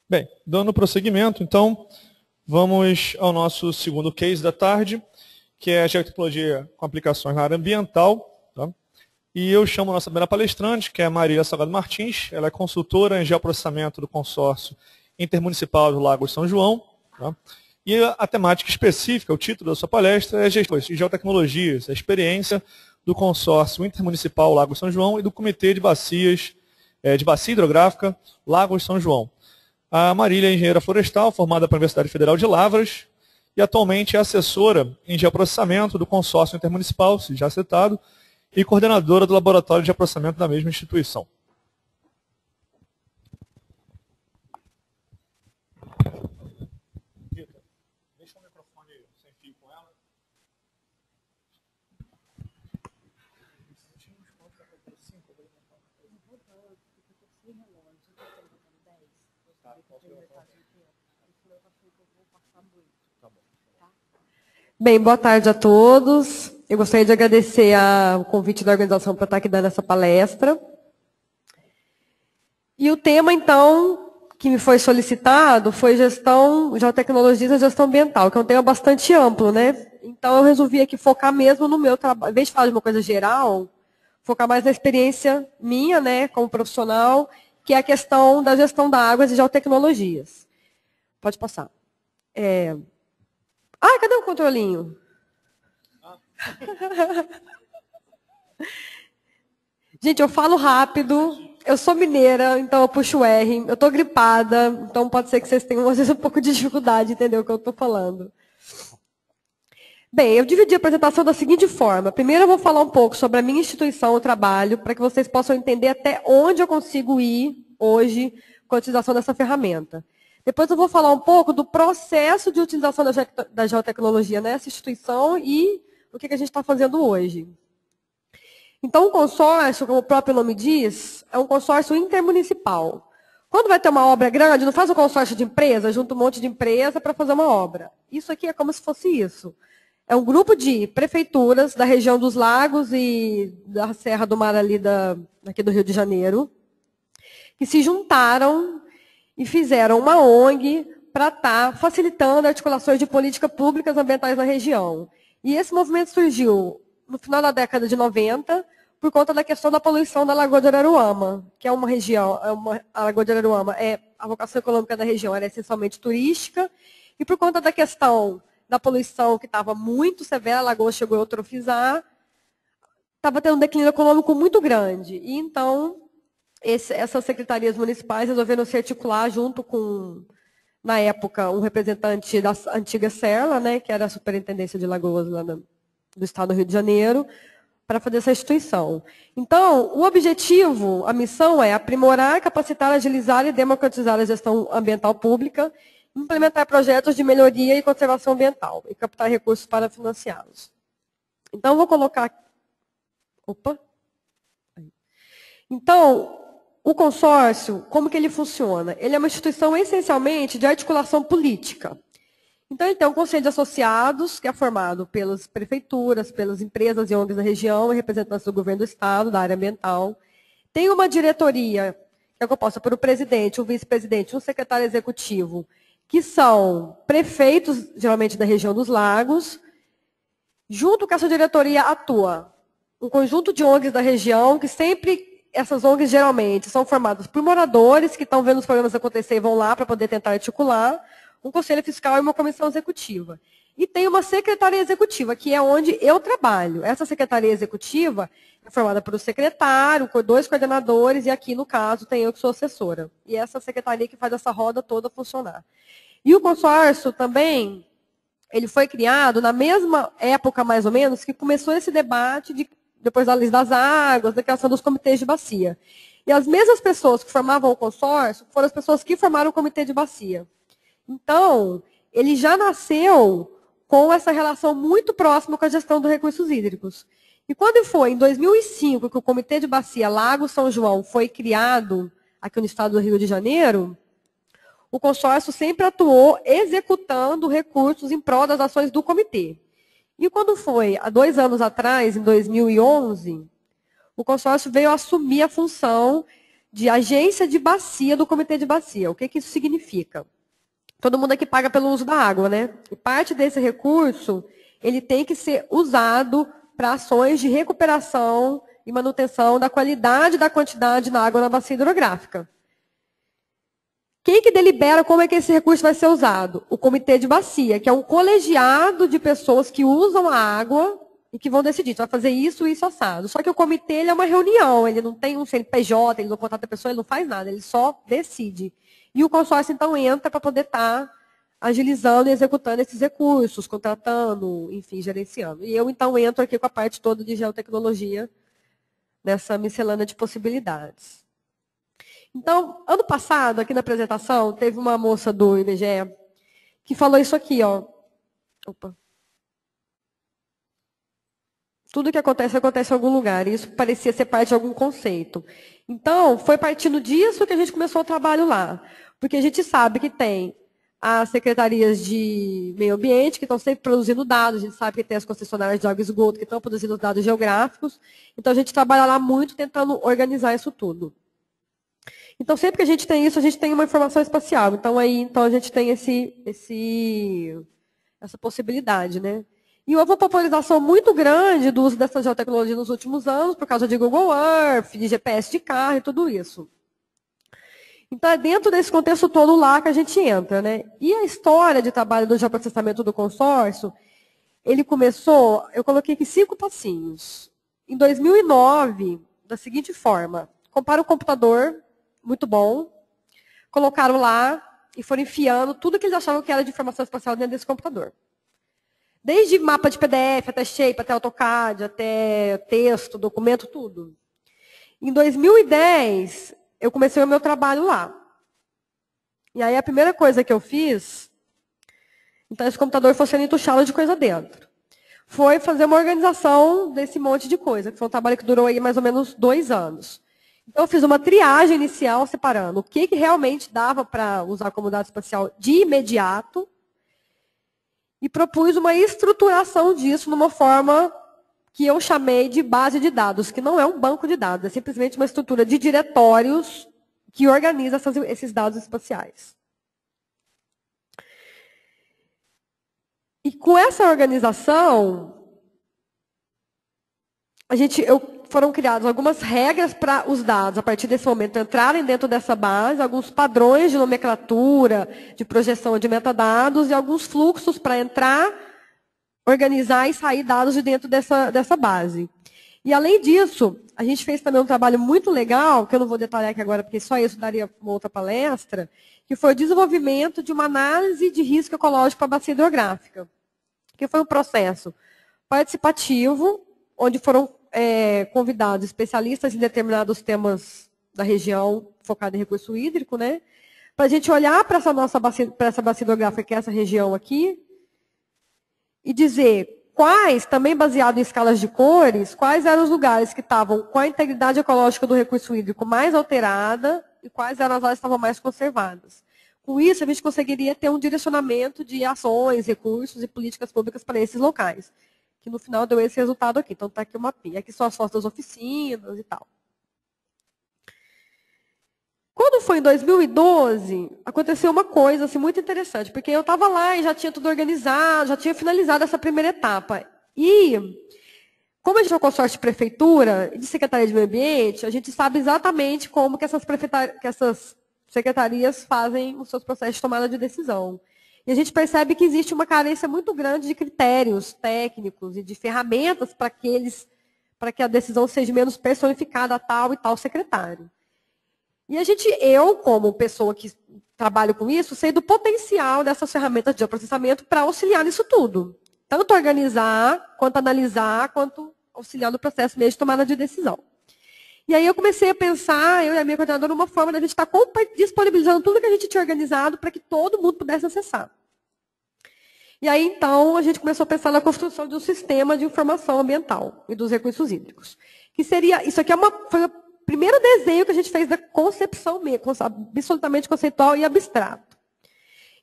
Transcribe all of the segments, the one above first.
Bem, dando prosseguimento, então, vamos ao nosso segundo case da tarde, que é a geotecnologia com aplicações na área ambiental. Tá? E eu chamo a nossa primeira palestrante, que é a Marília Salgado Martins. Ela é consultora em geoprocessamento do consórcio intermunicipal do Lago São João. Tá? E a temática específica, o título da sua palestra é Gestão de Geotecnologias, a experiência do consórcio intermunicipal Lago São João e do Comitê de Bacia Hidrográfica Lago São João. A Marília é engenheira florestal, formada pela Universidade Federal de Lavras, e atualmente é assessora em geoprocessamento do consórcio intermunicipal, já citado, e coordenadora do laboratório de geoprocessamento da mesma instituição. Rita, deixa o microfone sem fio com ela. Bem, boa tarde a todos. Eu gostaria de agradecer o convite da organização para estar aqui dando essa palestra. E o tema, então, que me foi solicitado foi geotecnologias e gestão ambiental, que é um tema bastante amplo, né? Então, eu resolvi aqui focar mesmo no meu trabalho. Em vez de falar de uma coisa geral, focar mais na experiência minha, né, como profissional, que é a questão da gestão da água e geotecnologias. Pode passar. Cadê o controlinho? Gente, eu falo rápido, eu sou mineira, então eu puxo o R, eu estou gripada, então pode ser que vocês tenham, às vezes, um pouco de dificuldade de entender o que eu estou falando. Bem, eu dividi a apresentação da seguinte forma. Primeiro eu vou falar um pouco sobre a minha instituição, o trabalho, para que vocês possam entender até onde eu consigo ir hoje com a utilização dessa ferramenta. Depois eu vou falar um pouco do processo de utilização da geotecnologia nessa instituição e o que a gente está fazendo hoje. Então, o consórcio, como o próprio nome diz, é um consórcio intermunicipal. Quando vai ter uma obra grande, não faz um consórcio de empresa, junta um monte de empresa para fazer uma obra. Isso aqui é como se fosse isso. É um grupo de prefeituras da região dos lagos e da Serra do Mar ali aqui do Rio de Janeiro, que se juntaram e fizeram uma ONG para estar facilitando articulações de políticas públicas ambientais na região. E esse movimento surgiu no final da década de 90, por conta da questão da poluição da Lagoa de Araruama, que é uma região, a Lagoa de Araruama, a vocação econômica da região era essencialmente turística, e por conta da questão da poluição que estava muito severa, a lagoa chegou a eutrofizar, estava tendo um declínio econômico muito grande. E então, essas secretarias municipais resolveram se articular junto com, na época, um representante da antiga Serla, né, que era a Superintendência de Lagoas lá do Estado do Rio de Janeiro, para fazer essa instituição. Então, o objetivo, a missão é aprimorar, capacitar, agilizar e democratizar a gestão ambiental pública, implementar projetos de melhoria e conservação ambiental e captar recursos para financiá-los. Então, vou colocar... Opa! Então, o consórcio, como que ele funciona? Ele é uma instituição essencialmente de articulação política. Então, ele tem um conselho de associados, que é formado pelas prefeituras, pelas empresas e ONGs da região, e representantes do governo do Estado, da área ambiental. Tem uma diretoria, que é composta por um presidente, um vice-presidente, um secretário executivo, que são prefeitos, geralmente, da região dos lagos. Junto com essa diretoria atua um conjunto de ONGs da região, que sempre, essas ONGs geralmente são formadas por moradores que estão vendo os problemas acontecer e vão lá para poder tentar articular, um conselho fiscal e uma comissão executiva. E tem uma secretaria executiva, que é onde eu trabalho. Essa secretaria executiva é formada por um secretário, por 2 coordenadores, e aqui, no caso, tem eu que sou assessora. E essa secretaria que faz essa roda toda funcionar. E o consórcio também, ele foi criado na mesma época, mais ou menos, que começou esse debate depois da lei das águas, da criação dos comitês de bacia. E as mesmas pessoas que formavam o consórcio foram as pessoas que formaram o comitê de bacia. Então, ele já nasceu com essa relação muito próxima com a gestão dos recursos hídricos. E quando foi em 2005 que o Comitê de Bacia Lago São João foi criado aqui no estado do Rio de Janeiro, o consórcio sempre atuou executando recursos em prol das ações do comitê. E quando foi, há 2 anos atrás, em 2011, o consórcio veio assumir a função de agência de bacia do Comitê de Bacia. O que isso significa? Todo mundo aqui paga pelo uso da água, né? E parte desse recurso, ele tem que ser usado para ações de recuperação e manutenção da qualidade e da quantidade na água na bacia hidrográfica. Quem que delibera como é que esse recurso vai ser usado? O Comitê de Bacia, que é um colegiado de pessoas que usam a água e que vão decidir, vai fazer isso, isso, assado. Só que o comitê ele é uma reunião, ele não tem um CNPJ, ele não contrata a pessoa, ele não faz nada, ele só decide. E o consórcio, então, entra para poder estar agilizando e executando esses recursos, contratando, enfim, gerenciando. E eu, então, entro aqui com a parte toda de geotecnologia, nessa miscelânea de possibilidades. Então, ano passado, aqui na apresentação, teve uma moça do IBGE que falou isso aqui, ó. Opa. Tudo que acontece em algum lugar. E isso parecia ser parte de algum conceito. Então, foi partindo disso que a gente começou o trabalho lá. Porque a gente sabe que tem as secretarias de meio ambiente, que estão sempre produzindo dados. A gente sabe que tem as concessionárias de água e esgoto, que estão produzindo dados geográficos. Então, a gente trabalha lá muito tentando organizar isso tudo. Então, sempre que a gente tem isso, a gente tem uma informação espacial. Então, a gente tem essa possibilidade, né? E houve uma popularização muito grande do uso dessa geotecnologia nos últimos anos, por causa de Google Earth, de GPS de carro e tudo isso. Então, é dentro desse contexto todo lá que a gente entra, né? E a história de trabalho do geoprocessamento do consórcio, ele começou, eu coloquei aqui 5 passinhos. Em 2009, da seguinte forma, compara o computador, muito bom, colocaram lá e foram enfiando tudo que eles achavam que era de informação espacial dentro desse computador. Desde mapa de PDF, até Shape, até AutoCAD, até texto, documento, tudo. Em 2010, eu comecei o meu trabalho lá. E aí a primeira coisa que eu fiz, então esse computador foi sendo entuchado de coisa dentro, foi fazer uma organização desse monte de coisa, que foi um trabalho que durou aí mais ou menos 2 anos. Então, eu fiz uma triagem inicial separando o que realmente dava para usar como dado espacial de imediato e propus uma estruturação disso numa forma que eu chamei de base de dados, que não é um banco de dados, é simplesmente uma estrutura de diretórios que organiza esses dados espaciais. E com essa organização, foram criadas algumas regras para os dados, a partir desse momento, entrarem dentro dessa base, alguns padrões de nomenclatura, de projeção de metadados e alguns fluxos para entrar, organizar e sair dados de dentro dessa base. E, além disso, a gente fez também um trabalho muito legal, que eu não vou detalhar aqui agora, porque só isso daria uma outra palestra, que foi o desenvolvimento de uma análise de risco ecológico para a bacia hidrográfica, que foi um processo participativo, onde foram convidados especialistas em determinados temas da região, focado em recurso hídrico, né? Para a gente olhar para essa bacia hidrográfica, que é essa região aqui, e dizer quais, também baseado em escalas de cores, quais eram os lugares que estavam com a integridade ecológica do recurso hídrico mais alterada e quais eram as áreas que estavam mais conservadas. Com isso, a gente conseguiria ter um direcionamento de ações, recursos e políticas públicas para esses locais, que no final deu esse resultado aqui. Então, está aqui o mapinha. Aqui são as fotos das oficinas e tal. Quando foi em 2012, aconteceu uma coisa assim, muito interessante, porque eu estava lá e já tinha tudo organizado, já tinha finalizado essa primeira etapa. E, como a gente é um consórcio de prefeitura e de secretaria de meio ambiente, a gente sabe exatamente como que essas secretarias fazem os seus processos de tomada de decisão. E a gente percebe que existe uma carência muito grande de critérios técnicos e de ferramentas para que a decisão seja menos personificada a tal e tal secretário. E eu, como pessoa que trabalho com isso, sei do potencial dessas ferramentas de processamento para auxiliar nisso tudo. Tanto organizar, quanto analisar, quanto auxiliar no processo mesmo de tomada de decisão. E aí eu comecei a pensar, eu e a minha coordenadora, uma forma da gente estar disponibilizando tudo que a gente tinha organizado para que todo mundo pudesse acessar. E aí, então, a gente começou a pensar na construção de um sistema de informação ambiental e dos recursos hídricos. Que seria, isso aqui foi o primeiro desenho que a gente fez da concepção mesmo, absolutamente conceitual e abstrato.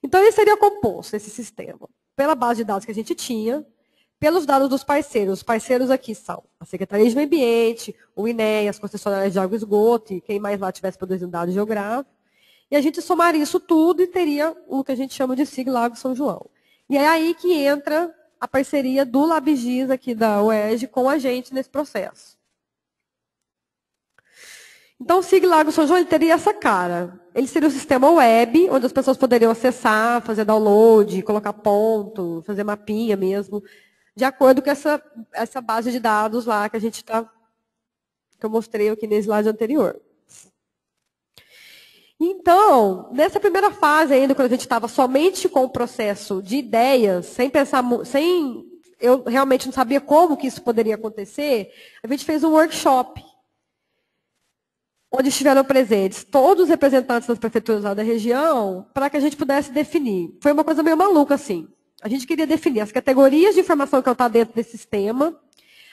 Então, ele seria composto, esse sistema, pela base de dados que a gente tinha, pelos dados dos parceiros. Os parceiros aqui são a Secretaria de Meio Ambiente, o INEA, as concessionárias de água e esgoto, e quem mais lá estivesse produzindo dados geográficos. E a gente somaria isso tudo e teria o que a gente chama de SIG Lago São João. E é aí que entra a parceria do LabGIS aqui da UERJ com a gente nesse processo. Então, o SIG Lago São João ele teria essa cara. Ele seria um sistema web, onde as pessoas poderiam acessar, fazer download, colocar ponto, fazer mapinha mesmo, de acordo com essa base de dados lá que que eu mostrei aqui no slide anterior. Então, nessa primeira fase ainda, quando a gente estava somente com o processo de ideias, sem pensar, eu realmente não sabia como que isso poderia acontecer, a gente fez um workshop, onde estiveram presentes todos os representantes das prefeituras lá da região, para que a gente pudesse definir. Foi uma coisa meio maluca, assim. A gente queria definir as categorias de informação que estão dentro desse sistema,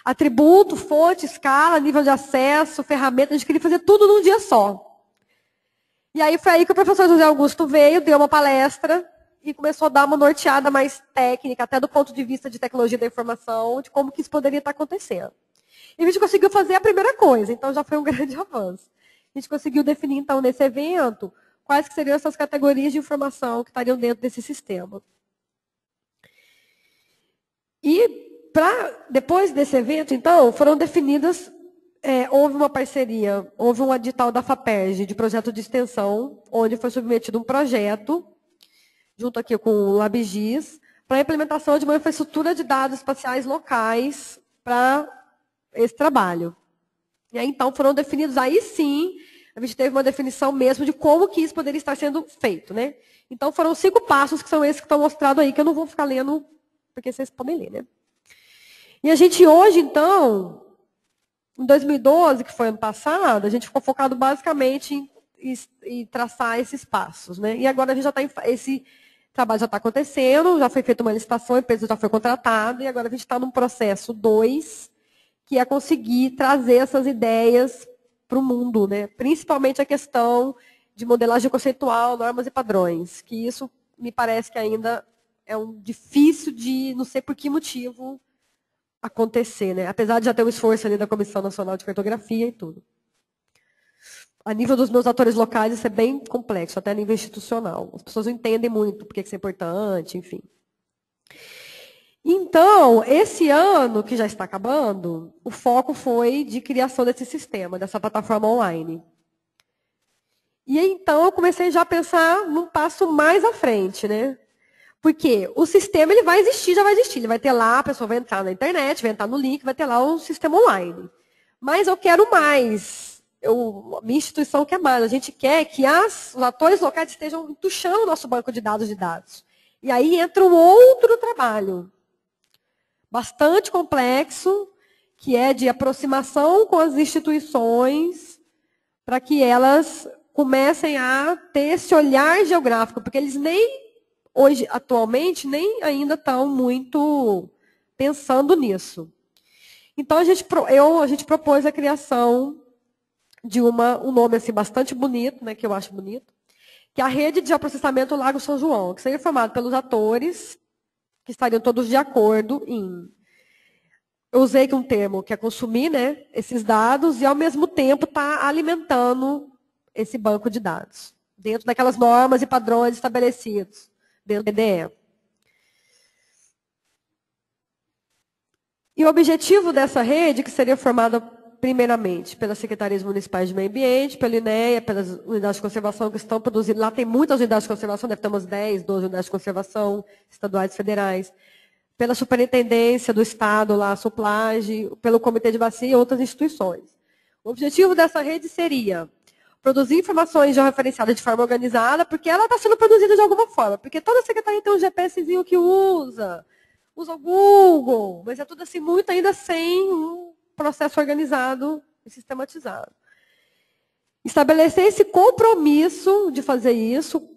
atributo, fonte, escala, nível de acesso, ferramenta, a gente queria fazer tudo num dia só. E aí foi aí que o professor José Augusto veio, deu uma palestra e começou a dar uma norteada mais técnica, até do ponto de vista de tecnologia da informação, de como que isso poderia estar acontecendo. E a gente conseguiu fazer a primeira coisa, então já foi um grande avanço. A gente conseguiu definir, então, nesse evento, quais que seriam essas categorias de informação que estariam dentro desse sistema. E, depois desse evento, então, foram definidas, houve uma parceria, houve um edital da FAPERJ, de projeto de extensão, onde foi submetido um projeto, junto aqui com o LabGIS, para a implementação de uma infraestrutura de dados espaciais locais para esse trabalho. E aí, então, foram definidos, aí sim, a gente teve uma definição mesmo de como que isso poderia estar sendo feito, né? Então, foram 5 passos, que são esses que estão mostrados aí, que eu não vou ficar lendo, porque vocês podem ler, né? E a gente hoje, então, em 2012, que foi ano passado, a gente ficou focado basicamente em traçar esses passos, né? E agora a gente já está, esse trabalho já está acontecendo, já foi feita uma licitação, a empresa já foi contratada, e agora a gente está num processo 2, que é conseguir trazer essas ideias para o mundo, né? Principalmente a questão de modelagem conceitual, normas e padrões, que isso me parece que ainda é difícil de, não sei por que motivo, acontecer, né? Apesar de já ter um esforço ali da Comissão Nacional de Cartografia e tudo. A nível dos meus atores locais, isso é bem complexo, até a nível institucional. As pessoas não entendem muito por que isso é importante, enfim. Então, esse ano, que já está acabando, o foco foi de criação desse sistema, dessa plataforma online. E então, eu comecei já a pensar num passo mais à frente, né? Porque o sistema ele vai existir, já vai existir. Ele vai ter lá, a pessoa vai entrar na internet, vai entrar no link, vai ter lá um sistema online. Mas eu quero mais. Minha instituição quer mais. A gente quer que os atores locais estejam entuchando o nosso banco de dados. E aí entra um outro trabalho, bastante complexo, que é de aproximação com as instituições, para que elas comecem a ter esse olhar geográfico, porque eles hoje, atualmente, nem ainda estão muito pensando nisso. Então, a gente propôs a criação de um nome assim, bastante bonito, né, que eu acho bonito, que é a Rede de Geoprocessamento Lago São João, que seria formado pelos atores, que estariam todos de acordo em... Eu usei aqui um termo que é consumir, né, esses dados e, ao mesmo tempo, estar alimentando esse banco de dados, dentro daquelas normas e padrões estabelecidos dentro do EDE. E o objetivo dessa rede, que seria formada primeiramente pelas secretarias municipais de meio ambiente, pela INEA, pelas unidades de conservação que estão produzindo. Lá tem muitas unidades de conservação, deve ter umas 10, 12 unidades de conservação, estaduais e federais. Pela superintendência do Estado, lá, a Suplage, pelo Comitê de Bacia e outras instituições. O objetivo dessa rede seria produzir informações georreferenciadas de forma organizada, porque ela está sendo produzida de alguma forma. Porque toda secretaria tem um GPSzinho que usa o Google, mas é tudo assim, muito ainda sem um processo organizado e sistematizado. Estabelecer esse compromisso de fazer isso,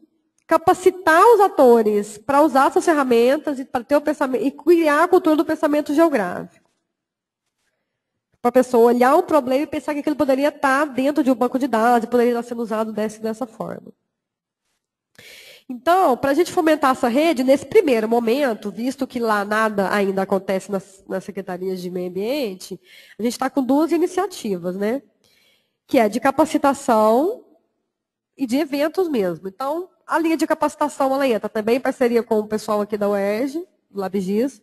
capacitar os atores para usar essas ferramentas e para ter o pensamento, e criar a cultura do pensamento geográfico. Para a pessoa olhar um problema e pensar que aquilo poderia estar dentro de um banco de dados, poderia estar sendo usado dessa forma. Então, para a gente fomentar essa rede, nesse primeiro momento, visto que lá nada ainda acontece nas secretarias de meio ambiente, a gente está com duas iniciativas, né? Que é de capacitação e de eventos mesmo. Então, a linha de capacitação, ela entra também em parceria com o pessoal aqui da UERJ, do LabGIS,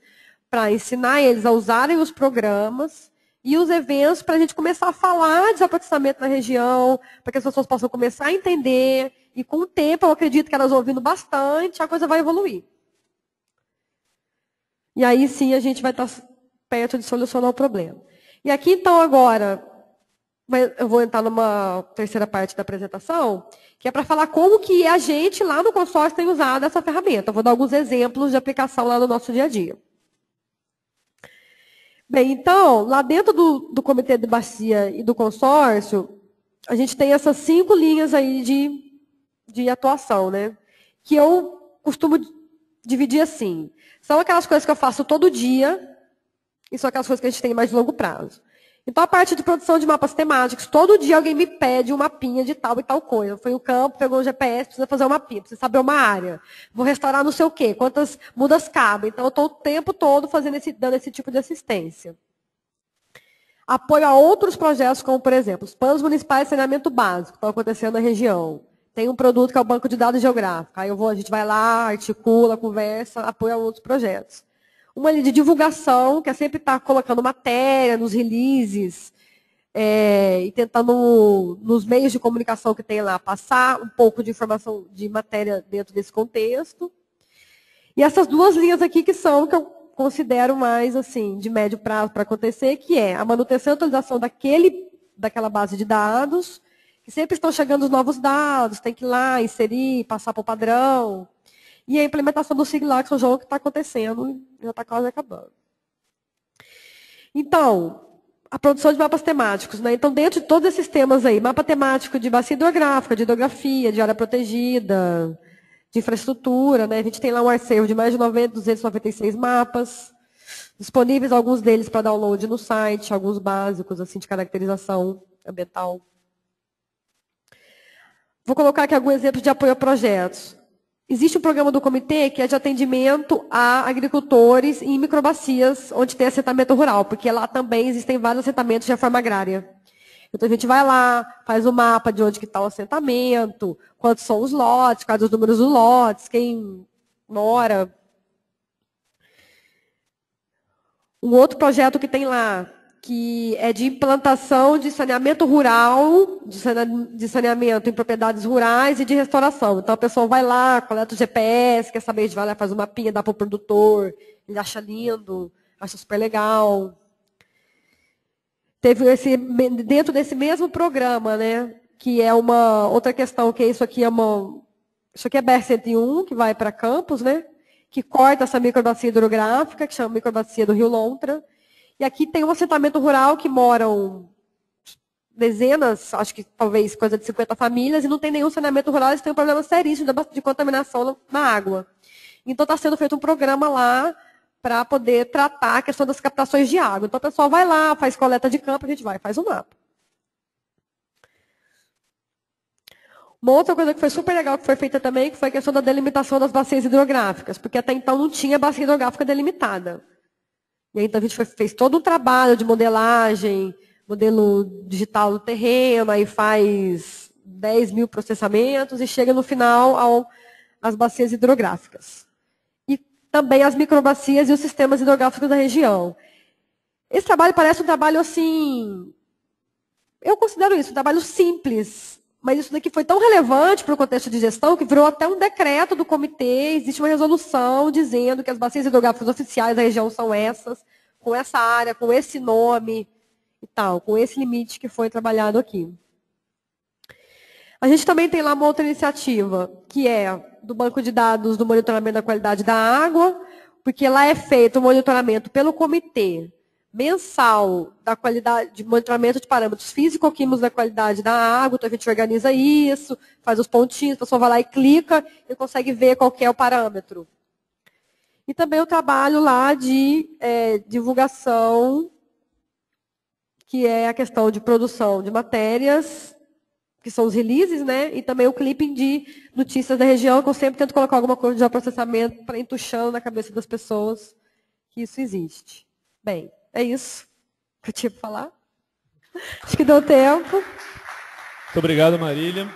para ensinar eles a usarem os programas e os eventos para a gente começar a falar de desaproximamento na região, para que as pessoas possam começar a entender. E com o tempo, eu acredito que elas ouvindo bastante, a coisa vai evoluir. E aí sim a gente vai estar perto de solucionar o problema. E aqui então agora, eu vou entrar numa terceira parte da apresentação, que é para falar como que a gente lá no consórcio tem usado essa ferramenta. Eu vou dar alguns exemplos de aplicação lá no nosso dia a dia. Bem, então, lá dentro do Comitê de Bacia e do consórcio, a gente tem essas 5 linhas aí de atuação, né? Que eu costumo dividir assim. São aquelas coisas que eu faço todo dia e são aquelas coisas que a gente tem mais de longo prazo. Então, a parte de produção de mapas temáticos, todo dia alguém me pede um mapinha de tal e tal coisa. Foi o campo, pegou o GPS, precisa fazer um mapinha, precisa saber uma área. Vou restaurar não sei o quê, quantas mudas cabem. Então, eu estou o tempo todo dando esse tipo de assistência. Apoio a outros projetos, como, por exemplo, os planos municipais de saneamento básico, que estão acontecendo na região. Tem um produto que é o Banco de Dados Geográfico. Aí a gente vai lá, articula, conversa, apoia outros projetos. Uma de divulgação, que é sempre estar colocando matéria nos releases, e tentando, nos meios de comunicação que tem lá, passar um pouco de informação de matéria dentro desse contexto. E essas 2 linhas aqui que eu considero mais assim, de médio prazo para acontecer, que é a manutenção e atualização daquela base de dados, que sempre estão chegando os novos dados, tem que ir lá, inserir, passar para o padrão. E a implementação do SIGLAC, que está acontecendo, já está quase acabando. Então, a produção de mapas temáticos, né? Então, dentro de todos esses temas aí, mapa temático de bacia hidrográfica, de hidrografia, de área protegida, de infraestrutura, né? A gente tem lá um acervo de mais de 296 mapas, disponíveis alguns deles para download no site, alguns básicos assim de caracterização ambiental. Vou colocar aqui alguns exemplos de apoio a projetos. Existe um programa do comitê que é de atendimento a agricultores em microbacias, onde tem assentamento rural, porque lá também existem vários assentamentos de reforma agrária. Então, a gente vai lá, faz o mapa de onde que está o assentamento, quantos são os lotes, quais os números dos lotes, quem mora. Um outro projeto que tem lá, que é de implantação de saneamento rural, de saneamento em propriedades rurais e de restauração. Então, a pessoa vai lá, coleta o GPS, quer saber, vai lá, faz um mapinha, dá para o produtor, ele acha lindo, acha super legal. Teve dentro desse mesmo programa, né, que é uma outra questão, que isso aqui é BR-101, que vai para Campos, né, que corta essa microbacia hidrográfica, que chama microbacia do Rio Lontra. E aqui tem um assentamento rural que moram dezenas, acho que talvez coisa de 50 famílias, e não tem nenhum saneamento rural, eles têm um problema seríssimo de contaminação na água. Então está sendo feito um programa lá para poder tratar a questão das captações de água. Então, o pessoal vai lá, faz coleta de campo, a gente vai, faz um mapa. Uma outra coisa que foi super legal, que foi feita também, que foi a questão da delimitação das bacias hidrográficas, porque até então não tinha bacia hidrográfica delimitada. E aí, então, a gente fez todo um trabalho de modelagem, modelo digital do terreno, aí faz 10 mil processamentos e chega no final às bacias hidrográficas. Também as microbacias e os sistemas hidrográficos da região. Esse trabalho parece um trabalho assim, eu considero isso um trabalho simples, mas isso daqui foi tão relevante para o contexto de gestão que virou até um decreto do comitê, existe uma resolução dizendo que as bacias hidrográficas oficiais da região são essas, com essa área, com esse nome e tal, com esse limite que foi trabalhado aqui. A gente também tem lá uma outra iniciativa, que é do banco de dados do monitoramento da qualidade da água, porque lá é feito o monitoramento pelo comitê mensal da qualidade, de monitoramento de parâmetros físico-químicos da qualidade da água, então a gente organiza isso, faz os pontinhos, a pessoa vai lá e clica e consegue ver qual que é o parâmetro. E também o trabalho lá de divulgação, que é a questão de produção de matérias que são os releases, né? E também o clipping de notícias da região, que eu sempre tento colocar alguma coisa de geoprocessamento para entuchando na cabeça das pessoas que isso existe. Bem, é isso que eu tinha para falar. Acho que deu tempo. Muito obrigado, Marília.